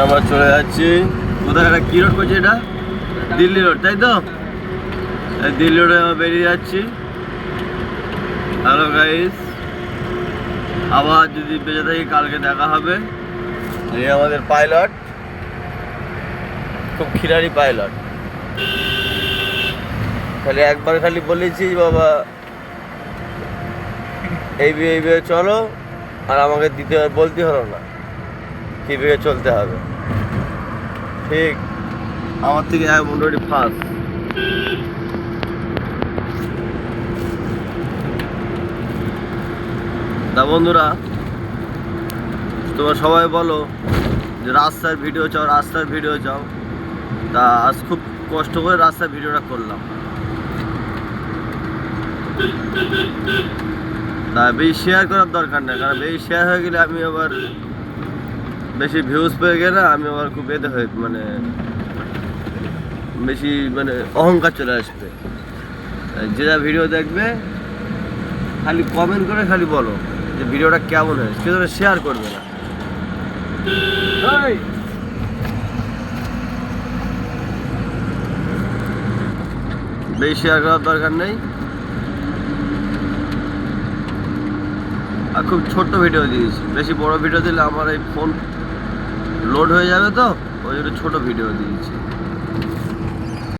আমরা চলে যাচ্ছি কোথায়, একটা কি রোড করছে এটা, দিল্লি রোড, তাই তো? দিল্লি রোডে আমরা বেরিয়ে যাচ্ছি। হ্যালো গাইস, আবার যদি বেঁচে থাকি কালকে দেখা হবে। এই আমাদের পাইলট, খুব খিলাড়ি পাইলট। খালি একবার খালি বলেছি বাবা এইভাবে চলো, আর আমাকে দ্বিতীয়বার বলতে হলো না কীভাবে চলতে হবে। ঠিক আমার থেকে মোটামুটি ফার্স্ট। তা বন্ধুরা, তোমরা সবাই বলো যে রাস্তার ভিডিও চাও, রাস্তার ভিডিও চাও। তা আজ খুব কষ্ট করে রাস্তার ভিডিওটা করলাম। তা বেশি শেয়ার করার দরকার নেই, কারণ বেশি শেয়ার হয়ে গেলে আমি আবার বেশি ভিউজ পেয়ে গেলে আমি আবার খুব এতে হয়ে মানে বেশি মানে অহংকার চলে আসবে। যে যা ভিডিও দেখবে খালি কমেন্ট করে খালি বলো যে ভিডিওটা কেমন হয়েছে, কেউ শেয়ার করবে না। বেশি শেয়ার করার দরকার নেই। আর খুব ছোট্ট ভিডিও দিয়েছি, বেশি বড় ভিডিও দিলে আমার এই ফোন লোড হয়ে যাবে, তো ওই জন্য ছোটো ভিডিও দিয়েছি।